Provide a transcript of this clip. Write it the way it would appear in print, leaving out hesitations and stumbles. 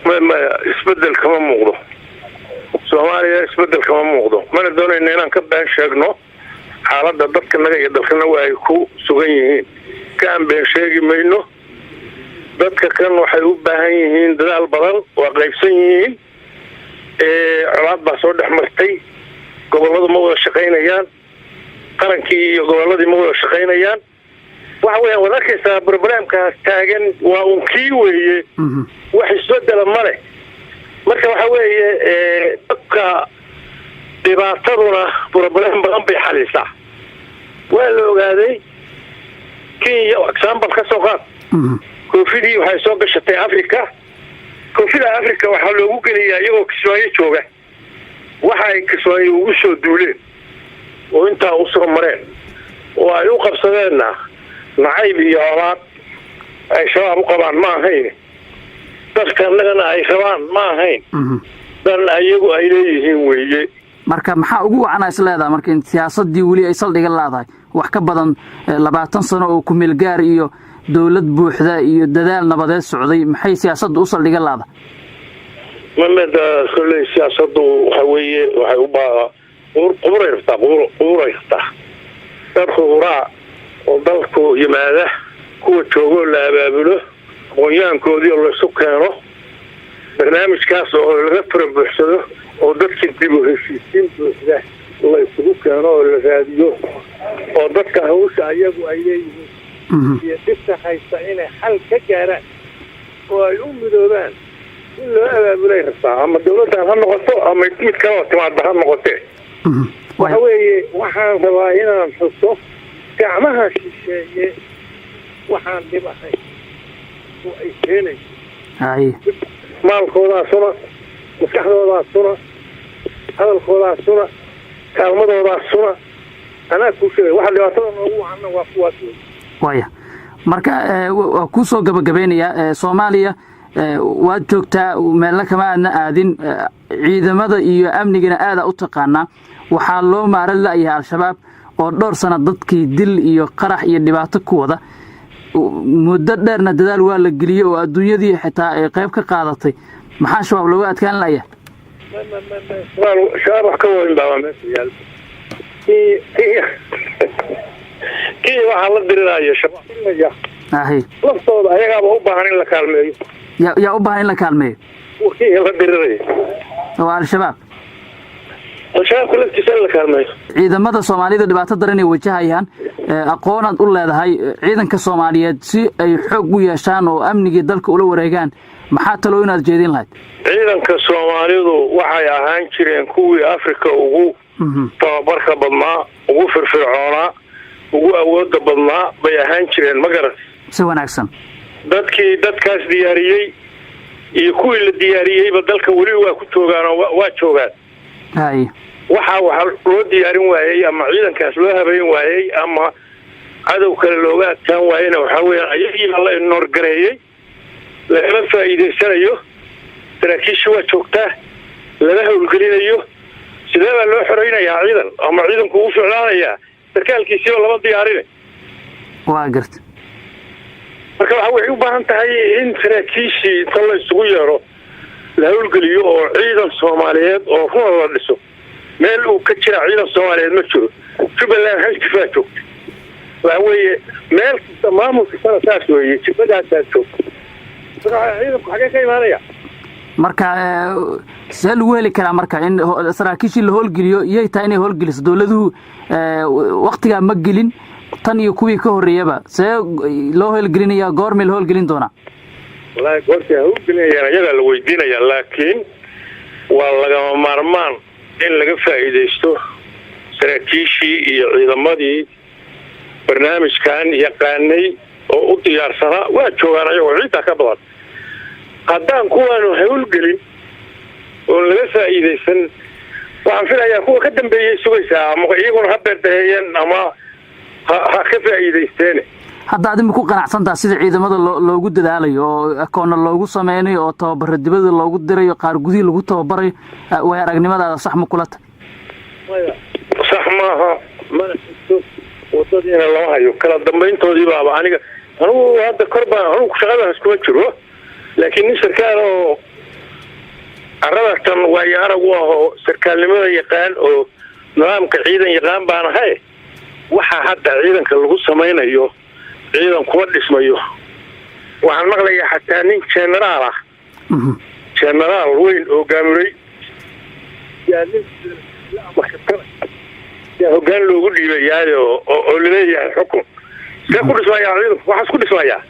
ما isbedel kama muuqdo Soomaaliya isbedel kama muuqdo mana doonayna inaan ka baan sheegno xaaladda dadka naga iyo dalkana way ku sugan yihiin kaan baan sheegi mayno dadka kan waxay u baahan yihiin dadaal badan oo qaybsan yihiin colaad baa soo dhaxmartay gobolada ma wada shaqeynayaan qarankii iyo goboladii ma wada shaqeynayaan waxa weeyaan wadakaysa barnaamijkaas taagan waa uu kii weeye wax isbedel ma leh marka waxa weeye dadka dhibaataduna barnaamij badan bay xalisaa waa la ogaaday kii example ka soo qaad koofidii waxay soo gashatay Afrika koofida Afrika waxa loogu geliyaa iyagoo Kismaayo jooga waxa ay Kismaayo ugu soo duuleen oo inta u soo mareen oo ay u qabsadeen nacayb iyo colaad ay shabaab u qabaan ma ahayn dadka annagana ay rabaan ma ahayn dan ayagu ay leeyihiin weeye marka maxaa ugu wacana isleedahay marka in siyaasadii wali ay saldhiga laadahay wax ka badan 20 sano oo ku meel gaar iyo dawlad buuxda iyo dadaal nabadeed socday maxay siyaasaddu u saldhiga laadahay mamada kulay siyaasaddu waxa weeye waxay u baahan quburaysta dadku horaa oo dalku yimaada kuwa joogo la abaabulo qoyaankoodii oo la isu keeno barnaamijkaas oo laga farabuuxsado oo dadkii dib u heshiisiin buuxda la isugu keeno oo la raadiyo oo dadka hawsha ayagu ay leeyihiin iyo dhibta haysta inay xal ka gaaraan oo ay u midoobaan in loo abaabulay rabtaa ama dawladdan ha noqoto ama mid kale oo timaadda ha noqotee waxa weeye waxaan rabaa inaan xuso gacmaha shisheeye waxaan dhib ahayn oo ay keenayso maalkoodaasuna maskaxdoodaasuna hadalkoodaasuna kaalmadoodaasuna anaa kuu sheegay waxa dhibaatada noogu wacana waa kuwaas waya marka waa ku soo gabagabeynaya Soomaaliya waad joogtaa meel kama aadin ciidamada iyo amnigana aad u taqaana waxaa loo maaran layahay al-shabaab oo dhowr sano dadkii dil iyo qarax iyo dhibaato ku wada muddo dheerna dadaal waa la geliyay oo adduunyadii xitaa ay qayb ka qaadatay maxaa shabaab looga adkaan layahay shabaab ka weyn baa meesha kii waxa la dirirayo shabaab laftooda ayagaaba u baahan in la kaalmeeyo yaa u baahan in la kaalmeeyo kii la dirirayo waa al-shabaab laftiisa la kaalmeeyo ciidamada Soomaalida dhibaato daran ay wajahayaan aqoonad u leedahay ciidanka Soomaaliyeed si ay xoog u yeeshaan oo amniga dalka ula wareegaan maxaa talo inaad jeedin lahayd ciidanka Soomaalidu waxay ahaan jireen kuwii Afrika ugu tababarka badnaa ugu firfircoonaa ugu awoodda badnaa bay ahaan jireen magaran si wanaagsan dadkaas diyaariyay iyo kuwii la diyaariyayba dalka wali waa ku joogaan oo waa joogaan waxa loo diyaarin waayay ama ciidankaas loo habeyn waayay ama cadow kale looga adkaan waayna waxa weeyaan ayagii la ignore gareeyay lama faa'iideysanayo saraakiisha waa joogtaa laga howlgelinayo sidee baa loo xoreynayaa ciidan ama ciidanku uu ficnaanayaa sarkaalkiisii oo lama diyaarinay waa garta marka waxay u baahan tahay in saraakiishii inta la isugu yeero la howlgeliyo oo ciidan Soomaaliyeed oo run la dhiso meel uu ka jira ciidan Soomaaliyeed ma jiro Jubaland hal jifaa joogta waxa weeye meel maamulka sanadaas weeye jibadaas joogta ciidanku xagee ka imaanaya marka seel weeli kara marka in saraakiishii la howlgeliyo iyay tahay inay howlgeliso dawladuhu waqtiga ma gelin tan iyo kuwii ka horeeyaba loo howlgelinayaa goorma la howlgelin doona والله قلت هوجليا يلا la weydiinaya laakiin waa laga maarmaan in laga faa'iideysto saraakiishii iyo ciidamadii barnaamijkan yaqaanay oo u diyaarsana waa joogaan ayagoo ciidda ka badan haddaan kuwaanu howlgelin oo laga faa'iideysan waxaan filayaa kuwa ka dambeeyay sugaysaa ama iyaguna ha beerdaheeyeen ama ha ka faa'iideysteen hadda aad ku qanacsantaa sida ciidamada loogu dadaalayo oo akoona loogu sameeyay oo tababar dibadda loogu dirayo qaar gudii lagu tababarayo way aragnimadaada sax ma kula tahay sax maaha ma wadadina loo hayo kala dambeyntoodii baa anigu hadda korba shaqada isku jiro laakiin sarkaal oo arradatan waayo arag u ahoo sarkaalnimada yaqaan oo nidaamka ciidan yaqaan baan ahay waxaa hadda ciidanka lagu samaynayo ciidan kuma dhismayo waxaan maqlayaa xataa nin generaal ah generaal weyn oo gaamuray yaa hoggaan loogu dhiibayaa oo laleeyahay xukun see ku dhismayaa ciidanku waxaas ku dhismayaa